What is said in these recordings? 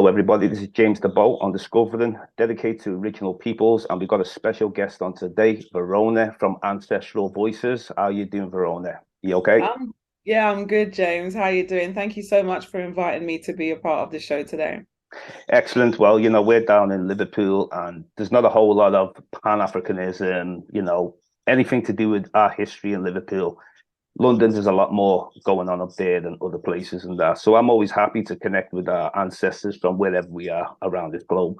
Hello, everybody. This is James Diboe on Discovering, dedicated to original peoples, and we've got a special guest on today, Verona from Ancestral Voices. How are you doing, Verona? You okay? Yeah, I'm good, James. How are you doing? Thank you so much for inviting me to be a part of the show today. Excellent. Well, we're down in Liverpool, and there's not a whole lot of Pan-Africanism, anything to do with our history in Liverpool. London, there's a lot more going on up there than other places and that. So I'm always happy to connect with our ancestors from wherever we are around this globe.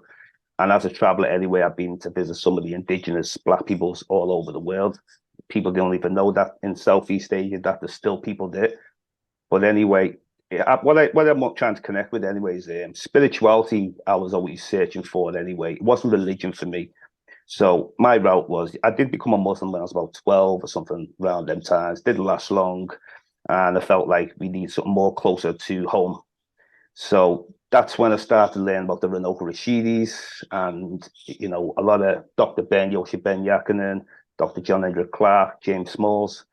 And as a traveler anyway, I've been to visit some of the indigenous Black peoples all over the world. People don't even know that in Southeast Asia that there's still people there. But anyway, yeah, what I'm trying to connect with anyway is spirituality. I was always searching for it anyway. It wasn't religion for me. So my route was I did become a Muslim when I was about 12 or something around them times. Didn't last long. And I felt like we need something more closer to home. So that's when I started to learn about the Renoka Rashidis and, a lot of Dr. Ben Yoshi Ben Yakinen, Dr. John Edgar Clark, James Smalls.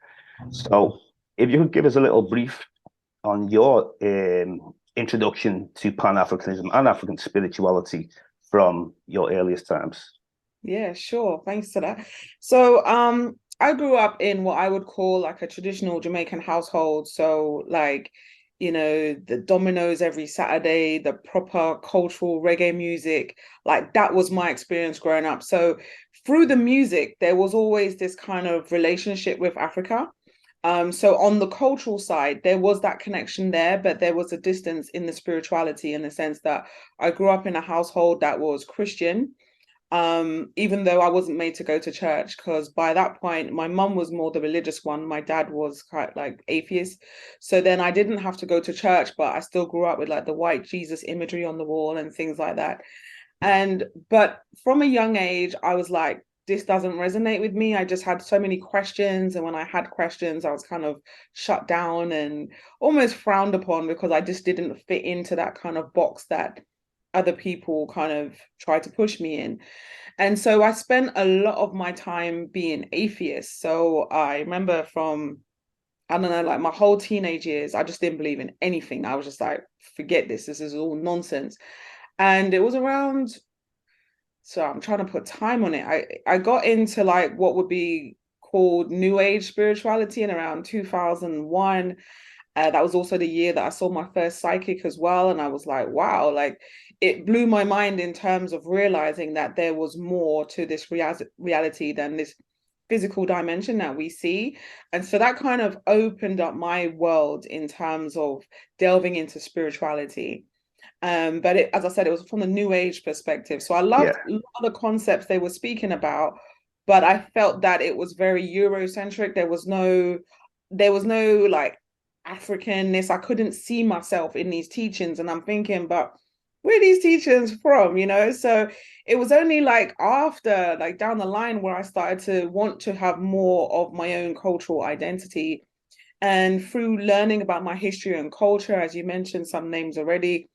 So if you could give us a little brief on your introduction to Pan-Africanism and African spirituality from your earliest times. Yeah, sure. Thanks for that. So, I grew up in what I would call like a traditional Jamaican household. So, like, the dominoes every Saturday, the proper cultural reggae music, like that was my experience growing up. So, through the music, there was always this kind of relationship with Africa. So on the cultural side, there was that connection there, but there was a distance in the spirituality in the sense that I grew up in a household that was Christian, even though I wasn't made to go to church, because by that point, my mum was more the religious one. My dad was quite like atheist. So then I didn't have to go to church, but I still grew up with like the white Jesus imagery on the wall and things like that. But from a young age, I was like, this doesn't resonate with me. I just had so many questions. And when I had questions, I was kind of shut down and almost frowned upon because I just didn't fit into that kind of box that other people kind of tried to push me in. And so I spent a lot of my time being atheist. So I remember from, I don't know, like my whole teenage years, I just didn't believe in anything. I was just like, forget this. This is all nonsense. And it was around, so I'm trying to put time on it. I got into like what would be called New Age spirituality in around 2001. That was also the year that I saw my first psychic as well. And I was like, wow, like it blew my mind in terms of realizing that there was more to this reality than this physical dimension that we see. And so that kind of opened up my world in terms of delving into spirituality. But as I said, it was from the new age perspective. So I loved Yeah, a lot of the concepts they were speaking about, but I felt that it was very Eurocentric. There was no like Africanness. I couldn't see myself in these teachings. And I'm thinking, but where are these teachings from? So it was only like after, like down the line, where I started to want to have more of my own cultural identity. And through learning about my history and culture, as you mentioned some names already,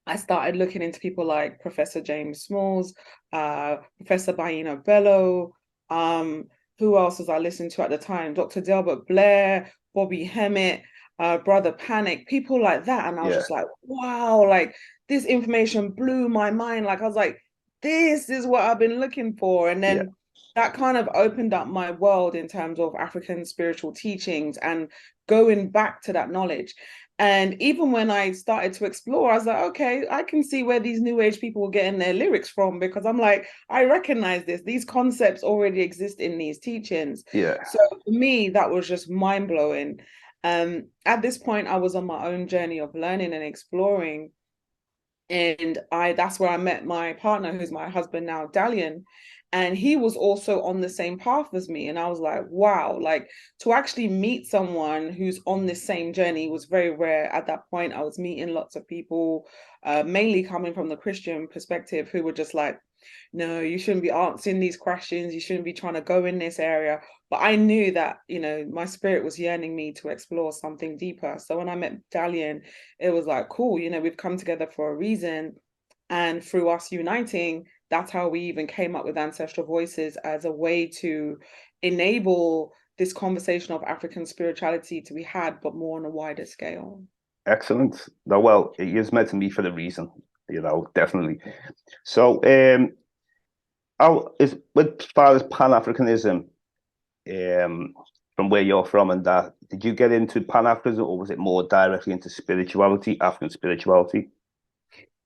I started looking into people like Professor James Smalls, Professor Baino Bello, who else was I listening to at the time? Dr. Delbert Blair, Bobby Hemmett, Brother Panic, people like that. And I was yeah, just like, wow, like this information blew my mind. Like I was like, this is what I've been looking for. And yeah. then that kind of opened up my world in terms of African spiritual teachings and going back to that knowledge. And even when I started to explore, I was like, okay, I can see where these new age people were getting their lyrics from because I'm like, I recognize this. These concepts already exist in these teachings. Yeah, So for me, that was just mind blowing. At this point, I was on my own journey of learning and exploring. And that's where I met my partner, who's my husband now, Dalian. And he was also on the same path as me. And I was like, wow, like to actually meet someone who's on this same journey was very rare at that point. I was meeting lots of people, mainly coming from the Christian perspective, who were just like, no, you shouldn't be answering these questions. You shouldn't be trying to go in this area. But I knew that, my spirit was yearning me to explore something deeper. So when I met Dalian, it was like, cool, we've come together for a reason. And through us uniting, that's how we even came up with Ancestral Voices as a way to enable this conversation of African spirituality to be had, but more on a wider scale. excellent. No, well, it is meant to be for the reason. definitely. So, how is with as far as Pan-Africanism, um, from where you're from and that, did you get into Pan-Africanism or was it more directly into spirituality, African spirituality?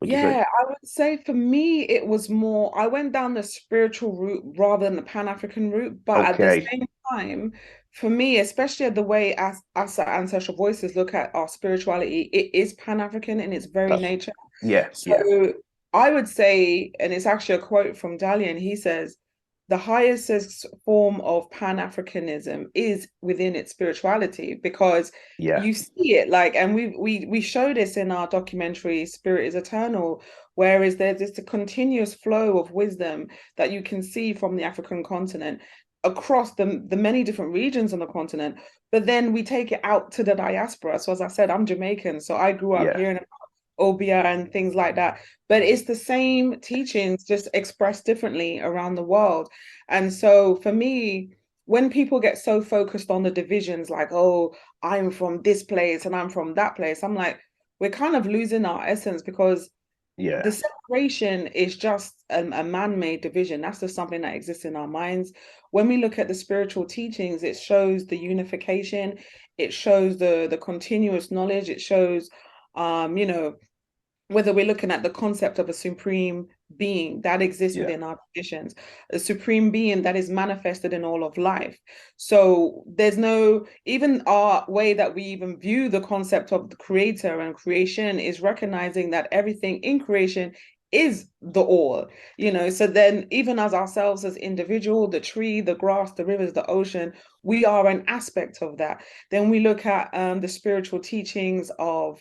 Would you say? Yeah, I would say for me, it was more, I went down the spiritual route rather than the Pan-African route. But at the Okay. same time, for me, especially the way as Ancestral Voices look at our spirituality, it is Pan-African in its very That's nature. yeah, yeah, So I would say, and it's actually a quote from Dalian, he says, the highest form of Pan-Africanism is within its spirituality because yeah, you see it like, and we show this in our documentary Spirit is Eternal, whereas there's just a continuous flow of wisdom that you can see from the African continent across the many different regions on the continent. But then we take it out to the diaspora. So as I said, I'm Jamaican, so I grew up yeah, hearing Obia and things like that. But it's the same teachings, just expressed differently around the world. And so for me, when people get so focused on the divisions, like, oh, I'm from this place and I'm from that place, I'm like, we're kind of losing our essence because yeah, the separation is just a man-made division. That's just something that exists in our minds. When we look at the spiritual teachings, it shows the unification, it shows the continuous knowledge, it shows you know, whether we're looking at the concept of a supreme being that exists yeah, within our traditions, a supreme being that is manifested in all of life. So there's no, even our way that we even view the concept of the creator and creation is recognizing that everything in creation is the all, so then even as ourselves as individual, the tree, the grass, the rivers, the ocean, we are an aspect of that. Then we look at the spiritual teachings of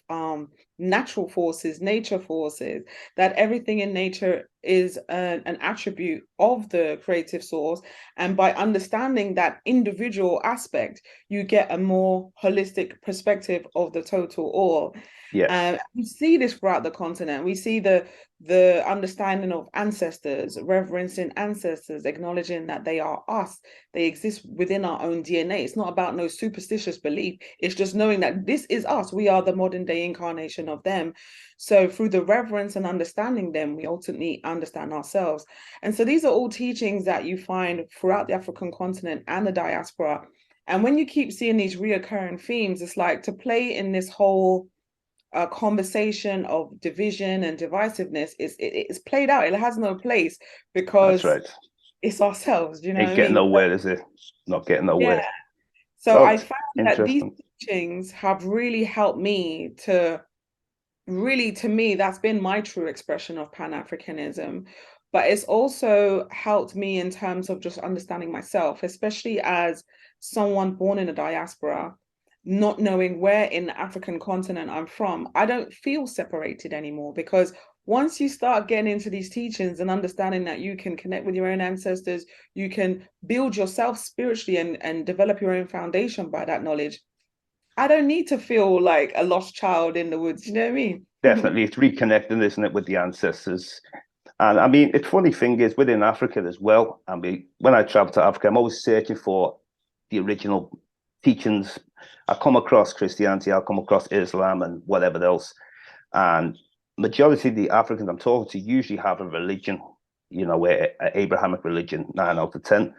natural forces, nature forces, that everything in nature is an attribute of the creative source. And by understanding that individual aspect, you get a more holistic perspective of the total all. yeah, We see this throughout the continent. We see the understanding of ancestors, reverencing ancestors, acknowledging that they are us. They exist within our own DNA. It's not about no superstitious belief. It's just knowing that this is us. We are the modern day incarnation of them. So through the reverence and understanding them, we ultimately understand ourselves. And so these are all teachings that you find throughout the African continent and the diaspora. And when you keep seeing these reoccurring themes, it's like to play in this whole conversation of division and divisiveness it's played out. It has no place that's because right. it's ourselves. Do you know what Ain't I getting mean? nowhere, is it? Not getting Yeah. nowhere. So Oh, I it's found that these interesting. teachings have really helped me to really, to me, that's been my true expression of Pan-Africanism. But it's also helped me in terms of just understanding myself, especially as someone born in a diaspora, not knowing where in the African continent I'm from. I don't feel separated anymore because once you start getting into these teachings and understanding that you can connect with your own ancestors, you can build yourself spiritually and develop your own foundation by that knowledge. I don't need to feel like a lost child in the woods. You know what I mean? Definitely, it's reconnecting, isn't it, with the ancestors? And I mean, it's funny thing is within Africa as well. I mean, when I travel to Africa, I'm always searching for the original teachings. I come across Christianity, I come across Islam, and whatever else. And majority of the Africans I'm talking to usually have a religion, where Abrahamic religion, 9 out of 10.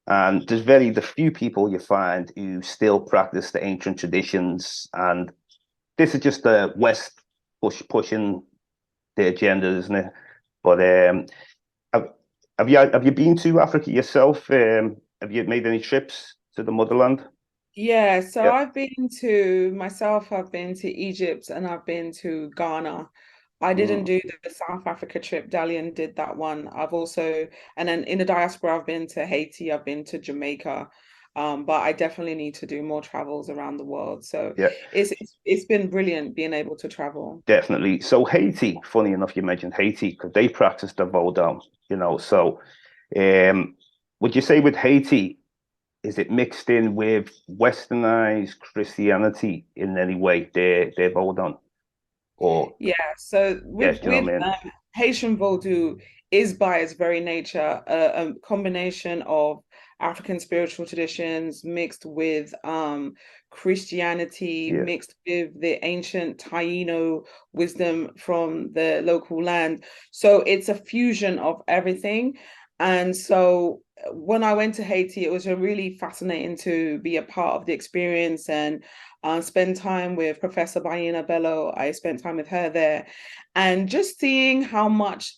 And there's the few people you find who still practice the ancient traditions. And this is just the West pushing the agenda, isn't it? But have, have you been to Africa yourself? Have you made any trips to the motherland? Yeah, so Yeah. I've been to Egypt and I've been to Ghana. I didn't Mm. do the South Africa trip. Dalian did that one. And then in the diaspora, I've been to Haiti, I've been to Jamaica. But I definitely need to do more travels around the world. So Yeah, it's been brilliant being able to travel. definitely. So Haiti, funny enough, you mentioned Haiti because they practice the Vodou, So, um, would you say with Haiti, is it mixed in with westernized Christianity in any way? They're Vodou, or Yeah, so yeah, with do you know what I mean? Haitian Vodou is by its very nature a combination of African spiritual traditions mixed with Christianity, Yeah. mixed with the ancient Taino wisdom from the local land. So it's a fusion of everything. And so when I went to Haiti, it was a really fascinating to be a part of the experience and spend time with Professor Baina Bello. I spent time with her there, and just seeing how much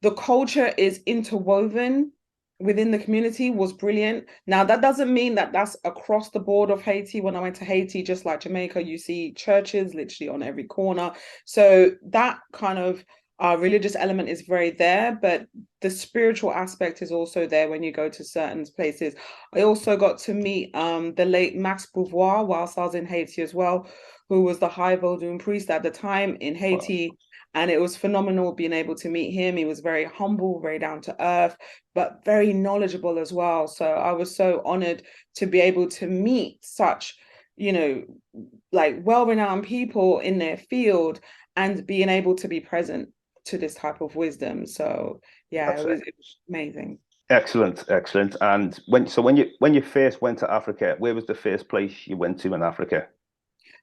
the culture is interwoven within the community was brilliant. Now, that doesn't mean that that's across the board of Haiti. When I went to Haiti, just like Jamaica, you see churches literally on every corner. So that kind of religious element is very there, but the spiritual aspect is also there when you go to certain places. I also got to meet the late Max Beauvoir whilst I was in Haiti as well, who was the high Vodun priest at the time in Wow. Haiti. And it was phenomenal being able to meet him. He was very humble, very down to earth, but very knowledgeable as well. So I was so honored to be able to meet such, like well-renowned people in their field and being able to be present to this type of wisdom. So yeah, That's it was amazing. excellent, excellent. And when you first went to Africa, where was the first place you went to in Africa?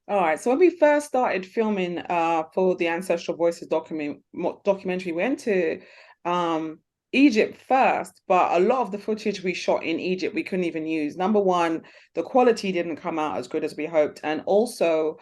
All right. So when we first started filming for the Ancestral Voices documentary, we went to um Egypt first, but a lot of the footage we shot in Egypt we couldn't even use. Number one, the quality didn't come out as good as we hoped. And also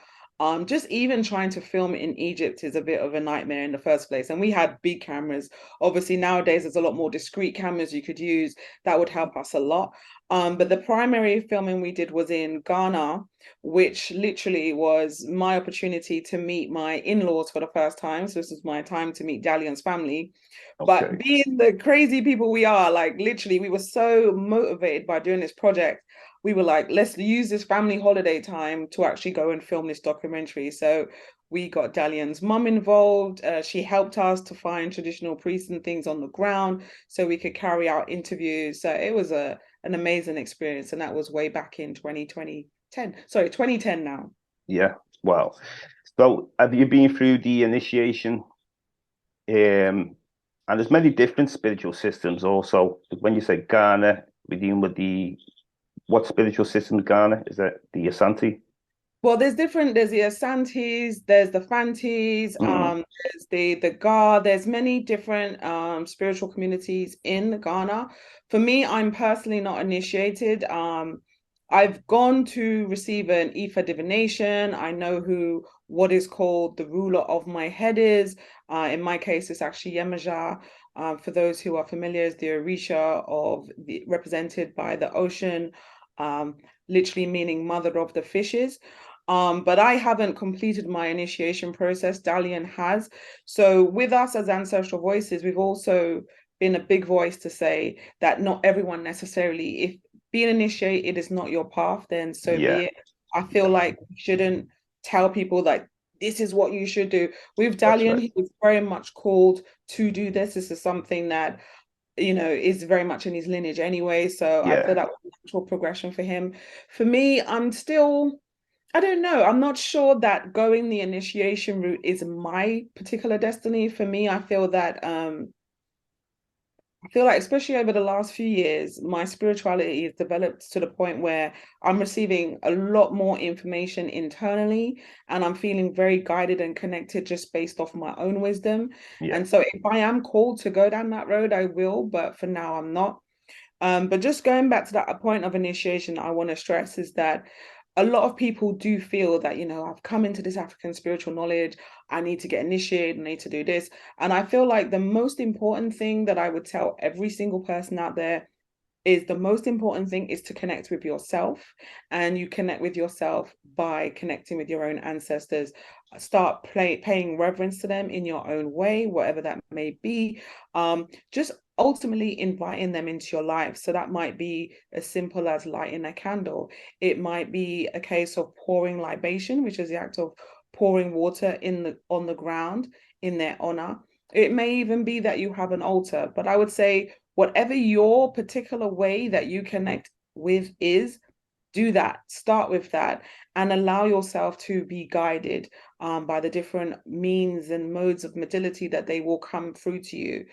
just even trying to film in Egypt is a bit of a nightmare in the first place. And we had big cameras. Obviously, nowadays there's a lot more discreet cameras you could use that would help us a lot. But the primary filming we did was in Ghana, which literally was my opportunity to meet my in-laws for the first time. So this was my time to meet Dalian's family. But Okay. being the crazy people we are, like literally, we were so motivated by doing this project. We were like, let's use this family holiday time to actually go and film this documentary. So we got Dalian's mum involved. She helped us to find traditional priests and things on the ground so we could carry out interviews. So it was an amazing experience. And that was way back in 2010 now. Yeah. Wow. So have you been through the initiation? And there's many different spiritual systems also. When you say Ghana, we're dealing with what spiritual system is Ghana? Is that the Asante? Well, there's the Asantes, there's the Fantis, Mm, there's the Ga, there's many different spiritual communities in Ghana. For me, I'm personally not initiated. I've gone to receive an Ifa divination. I know who what is called the ruler of my head is. In my case, it's actually Yemaja. For those who are familiar, is the Orisha represented by the ocean, um, literally meaning mother of the fishes. But I haven't completed my initiation process. Dalian has. So with us as Ancestral Voices, we've also been a big voice to say that not everyone necessarily, if being initiated is not your path, then so yeah, be it. I feel like we shouldn't tell people like this is what you should do. With that's Dalian, right. he was very much called to do this. This is something that is very much in his lineage anyway. So I feel Yeah, that was a natural progression for him. For me, I don't know. I'm not sure that going the initiation route is my particular destiny. For me, I feel like especially over the last few years, my spirituality has developed to the point where I'm receiving a lot more information internally and I'm feeling very guided and connected just based off my own wisdom. yeah, And so if I am called to go down that road, I will, but for now I'm not. But just going back to that point of initiation, I want to stress is that a lot of people do feel that, I've come into this African spiritual knowledge, I need to get initiated, I need to do this. And I feel like the most important thing that I would tell every single person out there is the most important thing is to connect with yourself, and you connect with yourself by connecting with your own ancestors. Start paying reverence to them in your own way, whatever that may be. Just ultimately inviting them into your life. So that might be as simple as lighting a candle. It might be a case of pouring libation, which is the act of pouring water on the ground in their honor. It may even be that you have an altar, but I would say whatever your particular way that you connect with is, do that. Start with that and allow yourself to be guided by the different means and modes of modality that they will come through to you.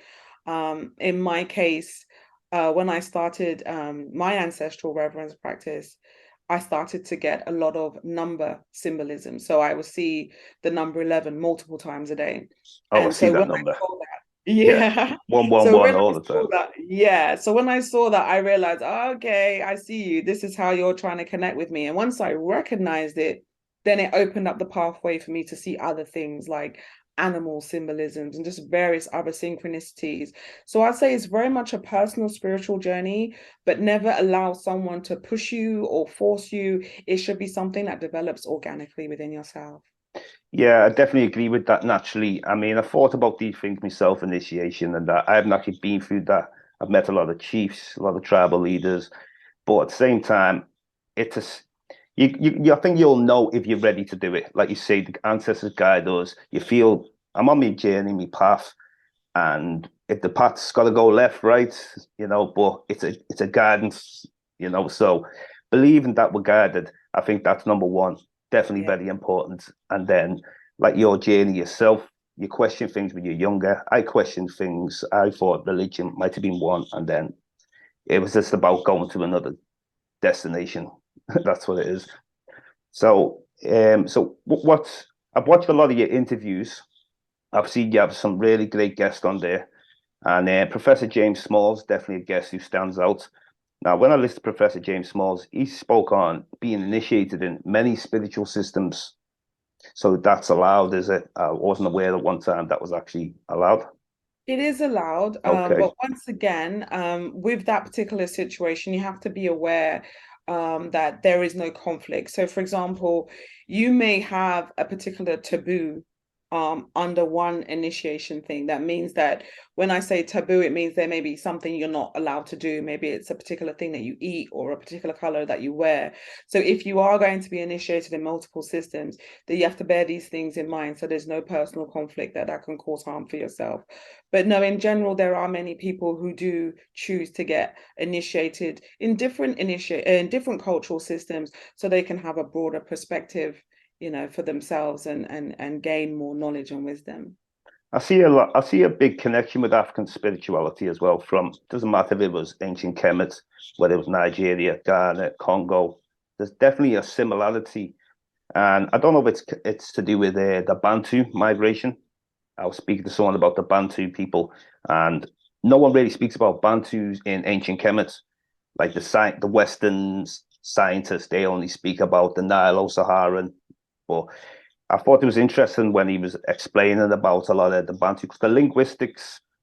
In my case, when I started my ancestral reverence practice, I started to get a lot of number symbolism. So I would see the number 11 multiple times a day. Oh, I And see so that when I number. saw that, Yeah. yeah. One, one, So one when I all the saw time. that, yeah. So when I saw that, I realized, oh, okay, I see you. This is how you're trying to connect with me. And once I recognized it, then it opened up the pathway for me to see other things like animal symbolisms and just various other synchronicities. So I'd say it's very much a personal spiritual journey, but never allow someone to push you or force you. It should be something that develops organically within yourself. Yeah, I definitely agree with that naturally. I mean, I thought about these things myself, initiation and that. I haven't actually been through that. I've met a lot of chiefs, a lot of tribal leaders, but at the same time, it's a, I think you'll know if you're ready to do it. Like you say, the ancestors guide us. You feel I'm on my journey, my path, and if the path's got to go left, right, but it's a guidance, So believing that we're guided, I think that's number one, definitely Yeah. very important. And then, like your journey yourself, you question things when you're younger. I questioned things. I thought religion might have been one, and then it was just about going to another destination. That's what it is. So, what I've watched a lot of your interviews. I've seen you have some really great guests on there. And Professor James Smalls, definitely a guest who stands out. Now, when I listened to Professor James Smalls, he spoke on being initiated in many spiritual systems. So that's allowed, is it? I wasn't aware at one time that was actually allowed. It is allowed, Okay. but once again, with that particular situation, you have to be aware that there is no conflict. So, for example, you may have a particular taboo under one initiation thing. That means that when I say taboo, it means there may be something you're not allowed to do. Maybe it's a particular thing that you eat or a particular color that you wear. So, if you are going to be initiated in multiple systems, then you have to bear these things in mind. So, there's no personal conflict that can cause harm for yourself. But no, in general, there are many people who do choose to get initiated in different cultural systems, so they can have a broader perspective, for themselves and gain more knowledge and wisdom. I see a lot. I see a big connection with African spirituality as well. From doesn't matter if it was ancient Kemet, whether it was Nigeria, Ghana, Congo. There's definitely a similarity, and I don't know if it's to do with the Bantu migration. I was speaking to someone about the Bantu people, and no one really speaks about Bantus in ancient Kemet. Like the Western scientists, they only speak about the Nilo-Saharan. But I thought it was interesting when he was explaining about a lot of the Bantu, because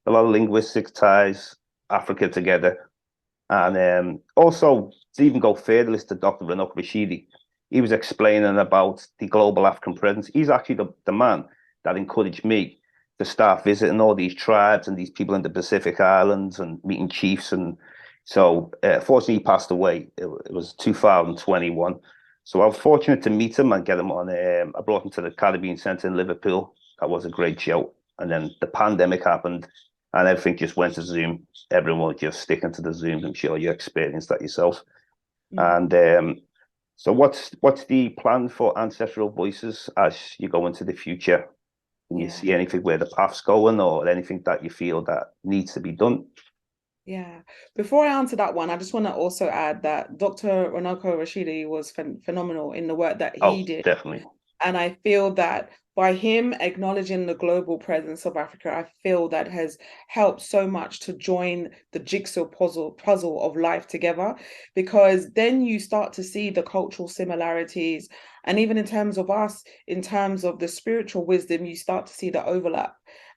a lot of linguistics ties Africa together. And also, to even go further, listen to Dr. Ranok Rashidi. He was explaining about the global African presence. He's actually the man that encouraged me to start visiting all these tribes and these people in the Pacific Islands and meeting chiefs. And so, fortunately, he passed away. It was 2021. So I was fortunate to meet him and get him on. I brought him to the Caribbean Centre in Liverpool. That was a great show. And then the pandemic happened and everything just went to Zoom. Everyone was just sticking to the Zoom. I'm sure you experienced that yourself. Mm. And so, what's the plan for Ancestral Voices as you go into the future? Can you Yeah. see anything where the path's going, or anything that you feel that needs to be done? Yeah. Before I answer that one, I just want to also add that Dr. Ronoko Rashidi was phenomenal in the work that he Oh, did. definitely. And I feel that by him acknowledging the global presence of Africa, I feel that has helped so much to join the jigsaw puzzle of life together, because then you start to see the cultural similarities. And even in terms of us, in terms of the spiritual wisdom, you start to see the overlap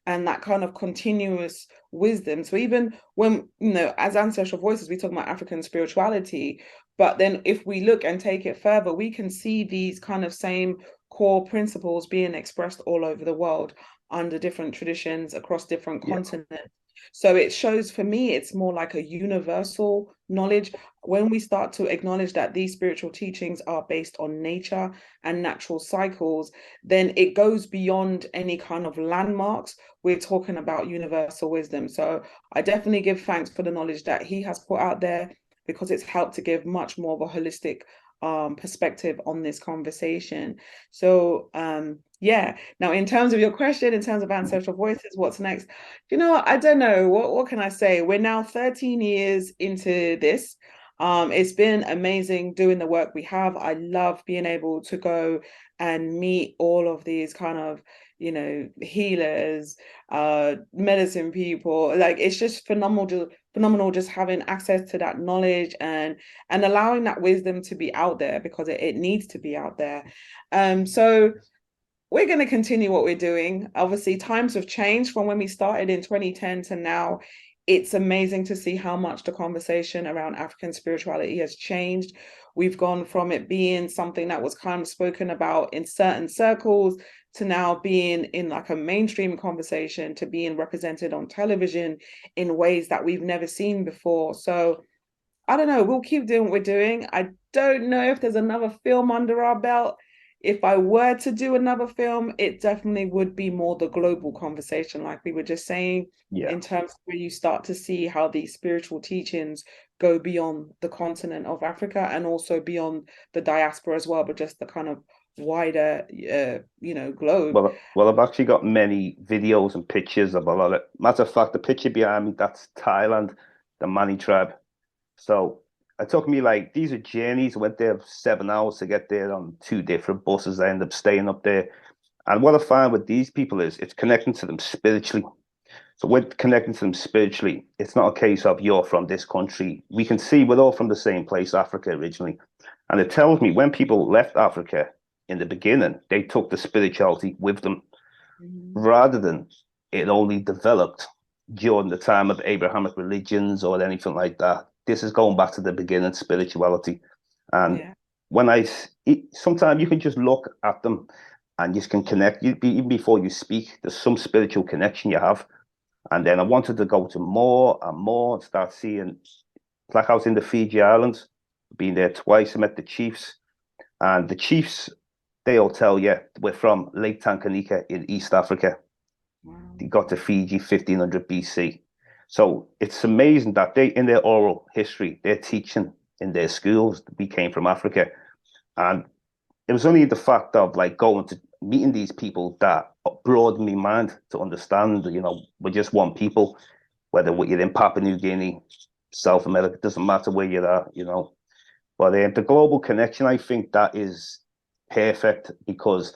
and that kind of continuous wisdom. So even when, as Ancestral Voices, we talk about African spirituality, but then if we look and take it further, we can see these kind of same core principles being expressed all over the world under different traditions across different Yeah. continents. So it shows, for me, it's more like a universal knowledge. When we start to acknowledge that these spiritual teachings are based on nature and natural cycles, then it goes beyond any kind of landmarks. We're talking about universal wisdom. So I definitely give thanks for the knowledge that he has put out there, because it's helped to give much more of a holistic perspective on this conversation. So yeah. Now, in terms of your question, in terms of Ancestral Voices, what's next? I don't know. What can I say? We're now 13 years into this. It's been amazing doing the work we have. I love being able to go and meet all of these kind of, healers, medicine people. Like, it's just phenomenal just having access to that knowledge and allowing that wisdom to be out there, because it needs to be out there. So we're going to continue what we're doing. Obviously, times have changed from when we started in 2010 to now. It's amazing to see how much the conversation around African spirituality has changed. We've gone from it being something that was kind of spoken about in certain circles to now being in like a mainstream conversation, to being represented on television in ways that we've never seen before. So I don't know, we'll keep doing what we're doing. I don't know if there's another film under our belt. If I were to do another film, it definitely would be more the global conversation, like we were just saying, Yeah. in terms of where you start to see how these spiritual teachings go beyond the continent of Africa and also beyond the diaspora as well, but just the kind of wider, globe. Well, I've actually got many videos and pictures of a lot of. Matter of fact, the picture behind me, that's Thailand, the Mani tribe. So it took me like, these are journeys. I went there 7 hours to get there on two different buses. I ended up staying up there. And what I find with these people is it's connecting to them spiritually. So with connecting to them spiritually, it's not a case of you're from this country. We can see we're all from the same place, Africa originally. And it tells me when people left Africa in the beginning, they took the spirituality with them rather than it only developed during the time of Abrahamic religions or anything like that. This is going back to the beginning spirituality. And Yeah. when sometimes you can just look at them and you can connect. Even before you speak, there's some spiritual connection you have. And then I wanted to go to more and more and start seeing, like I was in the Fiji Islands, been there twice. I met the chiefs, and the chiefs, they all tell you we're from Lake Tanganyika in East Africa. Wow. They got to Fiji 1500 BC. So it's amazing that they, in their oral history, they're teaching in their schools, we came from Africa. And it was only the fact of like going to meeting these people that broadened my mind to understand, we're just one people, whether you're in Papua New Guinea, South America, it doesn't matter where you're at. But the global connection, I think that is perfect because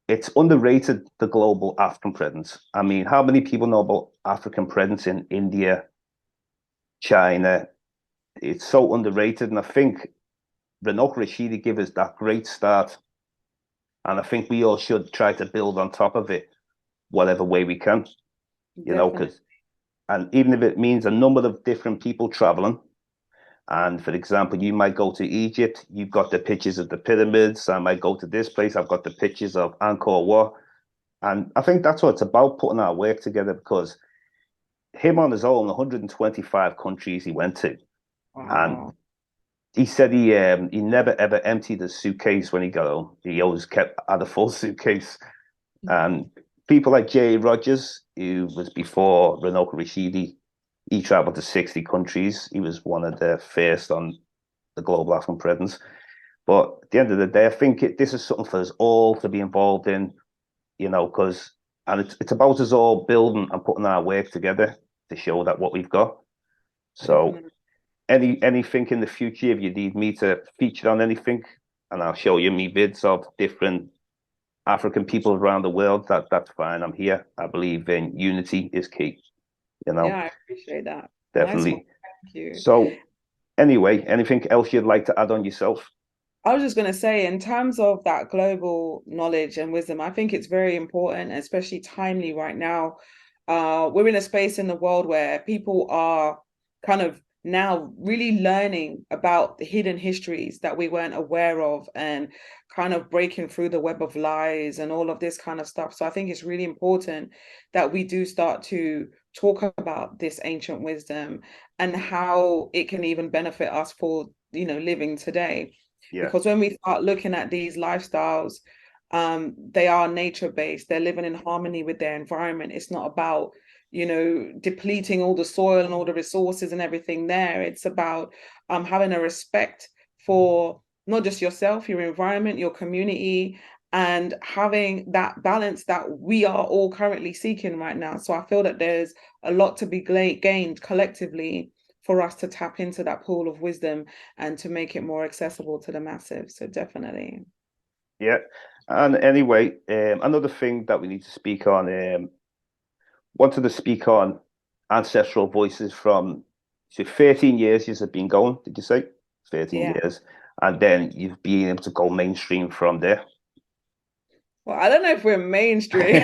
it's underrated, the global African presence. I mean, how many people know about African presence in India, China? It's so underrated. And I think Renoka Rashidi gave us that great start. And I think we all should try to build on top of it, whatever way we can, Definitely. and even if it means a number of different people traveling. And for example, you might go to Egypt, you've got the pictures of the pyramids. I might go to this place, I've got the pictures of Angkor Wat. And I think that's what it's about, putting our work together, because him on his own, 125 countries he went to. And Wow. he said he never ever emptied his suitcase when he got home. He always had a full suitcase. And people like Jay Rogers, who was before Renoka Rashidi, he traveled to 60 countries. He was one of the first on the global African presence. But at the end of the day, I think this is something for us all to be involved in, because it's about us all building and putting our work together to show that what we've got. So Definitely. anything in the future, if you need me to feature on anything, and I'll show you me vids of different African people around the world, that's fine. I'm here. I believe in unity is key, Yeah, I appreciate that. Nice one. definitely. Thank you. So anyway, anything else you'd like to add on yourself? I was just going to say, in terms of that global knowledge and wisdom, I think it's very important, especially timely right now. We're in a space in the world where people are kind of now really learning about the hidden histories that we weren't aware of and kind of breaking through the web of lies and all of this kind of stuff. So I think it's really important that we do start to talk about this ancient wisdom and how it can even benefit us for, living today. Yeah, Because when we start looking at these lifestyles, they are nature based. They're living in harmony with their environment. It's not about, depleting all the soil and all the resources and everything there. It's about having a respect for not just yourself, your environment, your community, and having that balance that we are all currently seeking right now. So I feel that there's a lot to be gained collectively for us to tap into that pool of wisdom and to make it more accessible to the masses. So definitely. Yeah. And anyway, another thing that we need to speak on, wanted to speak on Ancestral Voices from, so 13 years you've been going, did you say? 13 Yeah. years. And then you've been able to go mainstream from there. Well, I don't know if we're mainstream.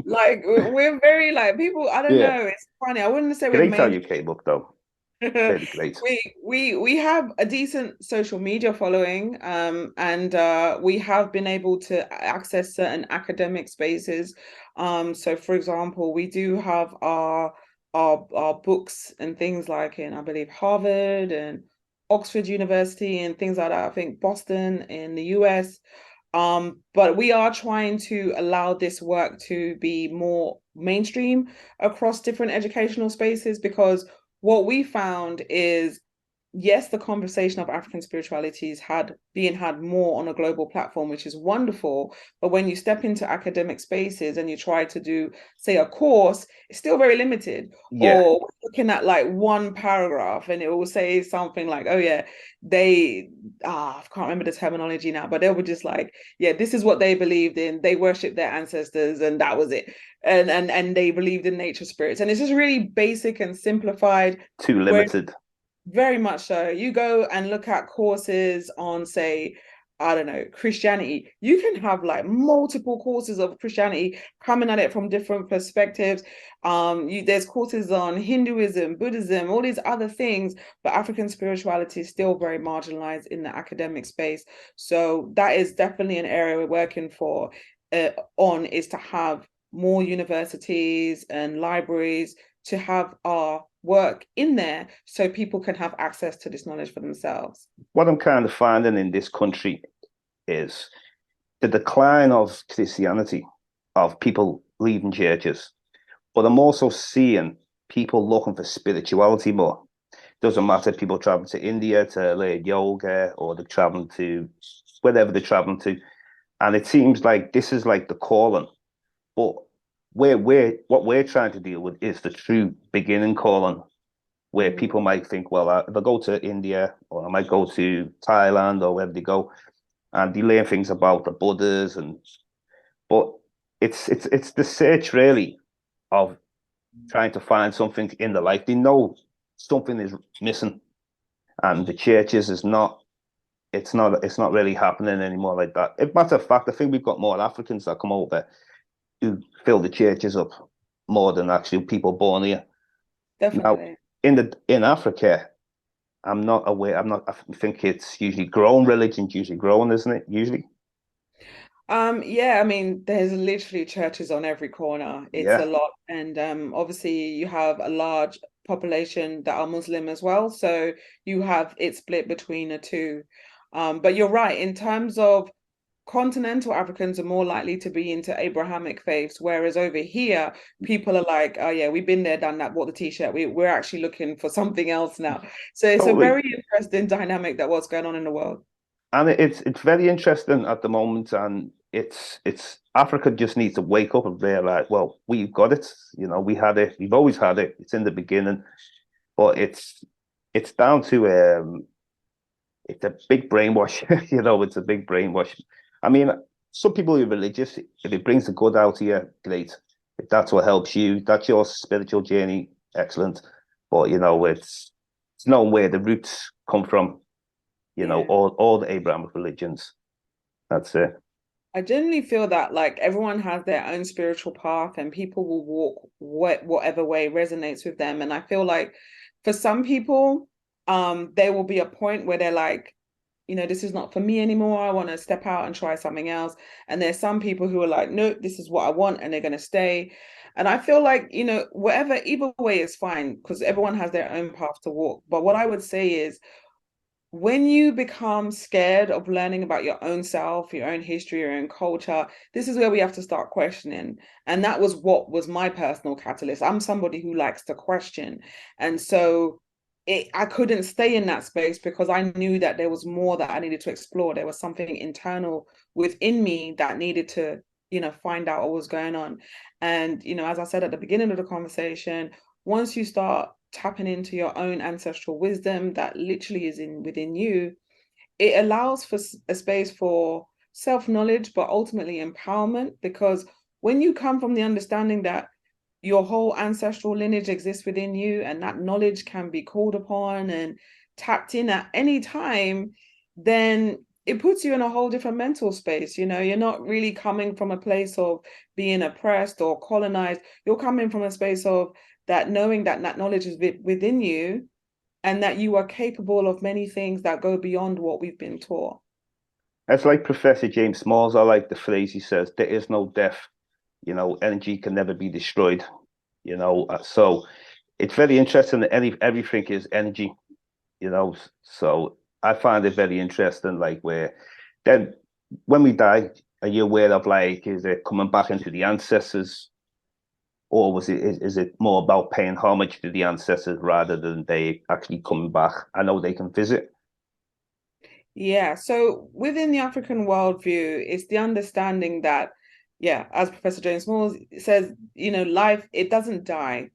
Like we're very like people, I don't Yeah. know. It's funny. I wouldn't say we're Great how mainstream. you came up though. Really great. We have a decent social media following, and we have been able to access certain academic spaces. So for example, we do have our books and things like in, I believe, Harvard and Oxford University and things like that. I think Boston in the US. But we are trying to allow this work to be more mainstream across different educational spaces, because what we found is, yes, the conversation of African spiritualities had more on a global platform, which is wonderful. But when you step into academic spaces and you try to do, say, a course, it's still very limited. Yeah. Or looking at like one paragraph and it will say something like, oh yeah, I can't remember the terminology now, but they were just like, yeah, this is what they believed in. They worshiped their ancestors and that was it. And they believed in nature spirits. And it's just really basic and simplified. Too Where limited. very much so. You go and look at courses on, say, I don't know, Christianity. You can have like multiple courses of Christianity coming at it from different perspectives. There's courses on Hinduism, Buddhism, all these other things, but African spirituality is still very marginalized in the academic space. So that is definitely an area we're working for on, is to have more universities and libraries to have our work in there so people can have access to this knowledge for themselves. What I'm kind of finding in this country is the decline of Christianity, of people leaving churches. But I'm also seeing people looking for spirituality more. Doesn't matter if people travel to India to learn yoga or they're traveling to wherever they're traveling to. And it seems like this is like the calling. But what we're trying to deal with is the true beginning calling, where people might think, well, if I go to India or I might go to Thailand or wherever they go, and they learn things about the Buddhas, but it's the search really of trying to find something in the life. They know something is missing, and the churches is not. It's not really happening anymore like that. As a matter of fact, I think we've got more Africans that come over who fill the churches up more than actually people born here. Now, Definitely. in Africa, I'm not aware. I'm not. I think it's usually grown. Religion's usually grown, isn't it? Usually, Yeah, I mean, there's literally churches on every corner. It's a yeah. lot. And obviously you have a large population that are Muslim as well. So you have it split between the two. But you're right, in terms of continental Africans are more likely to be into Abrahamic faiths, whereas over here, people are like, oh yeah, we've been there, done that, bought the t-shirt. We're actually looking for something else now. So it's a Totally. very interesting dynamic that what's going on in the world. And it's very interesting at the moment, and it's Africa just needs to wake up and realize, well, we've got it. You know, we had it. We've always had it. It's in the beginning, but it's down to it's a big brainwash. You know, it's a big brainwash. I mean, some people are religious. If it brings the good out of you, great. If that's what helps you, that's your spiritual journey, excellent. But you know, it's knowing where the roots come from. You know, Yeah. all the Abrahamic religions. That's it. I generally feel that like everyone has their own spiritual path and people will walk whatever way resonates with them. And I feel like for some people, there will be a point where they're like, this is not for me anymore. I want to step out and try something else. And there's some people who are like, no, this is what I want, and they're going to stay. And I feel like, either way is fine because everyone has their own path to walk. But what I would say is, when you become scared of learning about your own self, your own history, your own culture, this is where we have to start questioning. And that was what was my personal catalyst. I'm somebody who likes to question. And so I couldn't stay in that space because I knew that there was more that I needed to explore. There was something internal within me that needed to, find out what was going on. And, as I said at the beginning of the conversation, once you start tapping into your own ancestral wisdom that literally is within you, it allows for a space for self-knowledge, but ultimately empowerment. Because when you come from the understanding that your whole ancestral lineage exists within you, and that knowledge can be called upon and tapped in at any time, then it puts you in a whole different mental space. You're not really coming from a place of being oppressed or colonized. You're coming from a space of that, knowing that that knowledge is within you, and that you are capable of many things that go beyond what we've been taught. It's like Professor James Smalls. I like the phrase he says, there is no death. Energy can never be destroyed. So it's very interesting that everything is energy. So I find it very interesting. Like where then when we die, are you aware of like is it coming back into the ancestors, or is it more about paying homage to the ancestors rather than they actually coming back? I know they can visit. Yeah, so within the African worldview, it's the understanding that, yeah, as Professor James Smalls says, life, it doesn't die.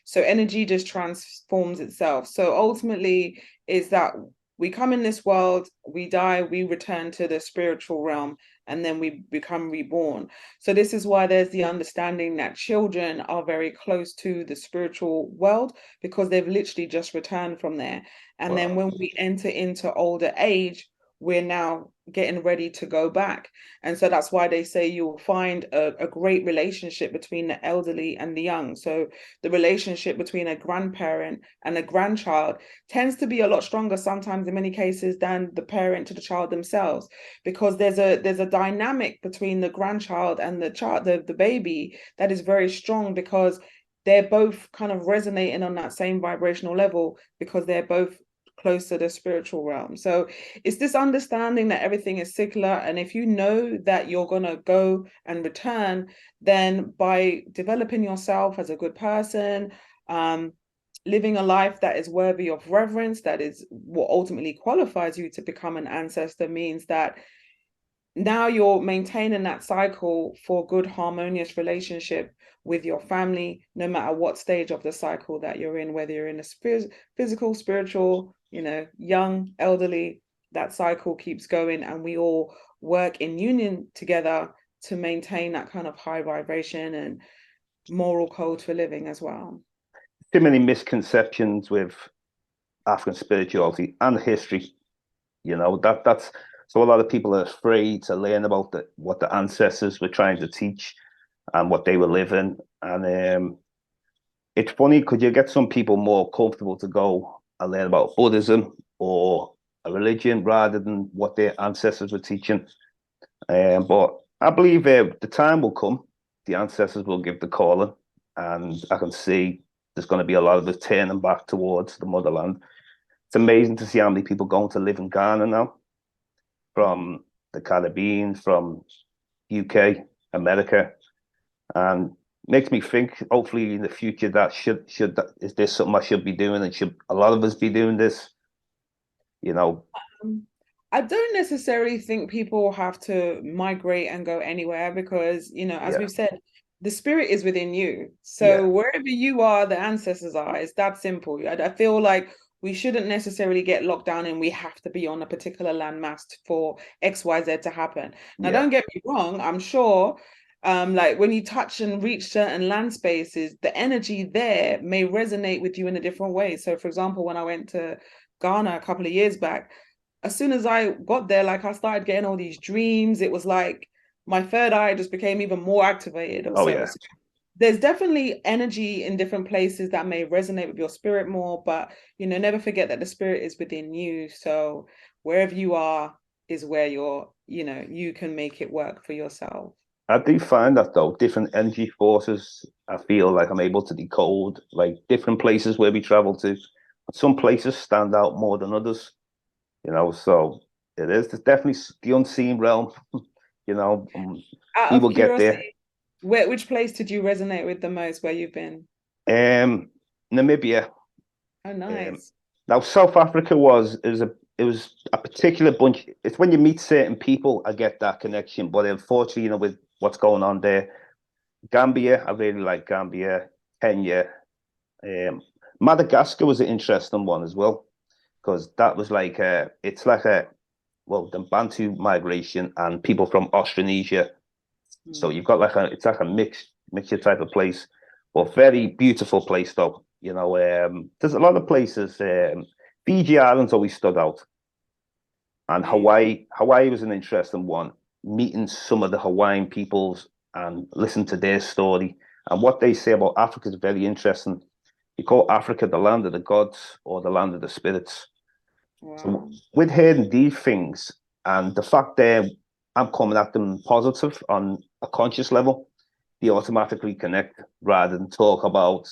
So energy just transforms itself. So ultimately, is that we come in this world, we die, we return to the spiritual realm, and then we become reborn. So this is why there's the understanding that children are very close to the spiritual world because they've literally just returned from there. And then Wow. when we enter into older age, we're now getting ready to go back. And so that's why they say you'll find a great relationship between the elderly and the young. So the relationship between a grandparent and a grandchild tends to be a lot stronger sometimes in many cases than the parent to the child themselves, because there's a dynamic between the grandchild and the child, the baby, that is very strong because they're both kind of resonating on that same vibrational level because they're both close to the spiritual realm. So it's this understanding that everything is cyclical, and if you know that you're going to go and return, then by developing yourself as a good person, living a life that is worthy of reverence, that is what ultimately qualifies you to become an ancestor, means that now you're maintaining that cycle for good harmonious relationship with your family, no matter what stage of the cycle that you're in, whether you're in a physical, spiritual, young, elderly, that cycle keeps going, and we all work in union together to maintain that kind of high vibration and moral code for living as well. Too many misconceptions with African spirituality and history. That's so a lot of people are afraid to learn about what the ancestors were trying to teach and what they were living. And it's funny because you get some people more comfortable to go and learn about Buddhism or a religion rather than what their ancestors were teaching. But I believe the time will come, the ancestors will give the calling, and I can see there's going to be a lot of us turning back towards the motherland. It's amazing to see how many people going to live in Ghana now, from the Caribbean, from UK, America, and makes me think. Hopefully, in the future, that is this something I should be doing, and should a lot of us be doing this? You know, Um, I don't necessarily think people have to migrate and go anywhere because, as yeah, we've said, the spirit is within you. yeah, So wherever you are, the ancestors are. It's that simple. I feel like we shouldn't necessarily get locked down and we have to be on a particular landmass for XYZ to happen. Now, yeah. don't get me wrong, I'm sure like when you touch and reach certain land spaces, the energy there may resonate with you in a different way. So for example, when I went to Ghana a couple of years back, as soon as I got there, like I started getting all these dreams. It was like my third eye just became even more activated or Oh so. yeah. So there's definitely energy in different places that may resonate with your spirit more, but never forget that the spirit is within you. So wherever you are is where you can make it work for yourself. I do find that though, different energy forces, I feel like I'm able to decode like different places where we travel to. Some places stand out more than others, so it is. There's definitely the unseen realm, you know. Out We of will get there. curiosity, which place did you resonate with the most where you've been? Um, Namibia, Oh, um, nice. Now, South Africa it was a particular bunch. It's when you meet certain people, I get that connection. But unfortunately, with what's going on there, Gambia, I really like Gambia, Kenya, Madagascar was an interesting one as well because that was like it's like the Bantu migration and people from Australasia. So you've got it's like a mixture type of place, but very beautiful place though. There's a lot of places. Fiji Islands always stood out, and Hawaii was an interesting one. Meeting some of the Hawaiian peoples and listen to their story and what they say about Africa is very interesting. You call Africa the land of the gods or the land of the spirits. Wow. So with hearing these things and the fact that I'm coming at them positive on a conscious level, they automatically connect rather than talk about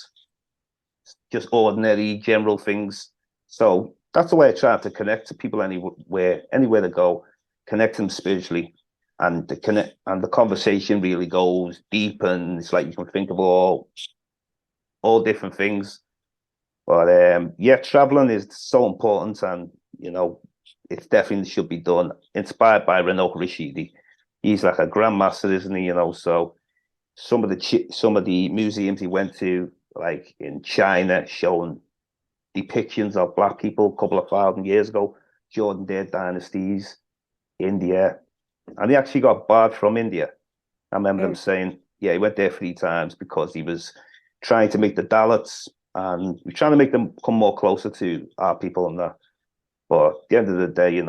just ordinary general things. So that's the way I try to connect to people anywhere they go, connect them spiritually. And the conversation really goes deep, and it's like you can think of all different things. But yeah, traveling is so important, and it definitely should be done. Inspired by Renaud Rashidi, he's like a grandmaster, isn't he? So some of the museums he went to, like in China, showing depictions of black people a couple of thousand years ago, during their dynasties, India, and he actually got barred from India. I remember him saying, yeah, he went there 3 times because he was trying to make the Dalits and we're trying to make them come more closer to our people and that. But at the end of the day,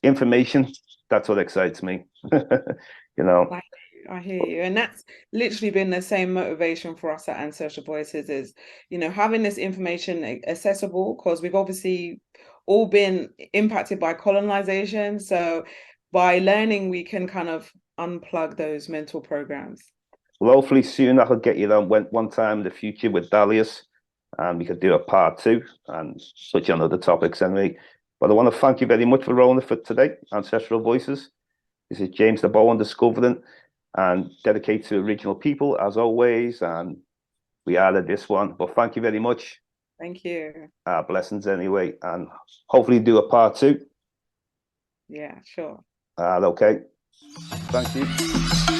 information, that's what excites me. I hear you. And that's literally been the same motivation for us at Ancestral Voices is, having this information accessible because we've obviously all been impacted by colonization. So by learning, we can kind of unplug those mental programs. Well, hopefully soon I could get you on one time in the future with Dalius and we could do a part 2 and such on other topics anyway. But I want to thank you very much, Verona, for today, Ancestral Voices. This is James Diboe on Discovering and dedicated to original people as always. And we added this one, but thank you very much. Thank you. Blessings anyway, and hopefully do a part 2. Yeah, sure. Okay. Thank you.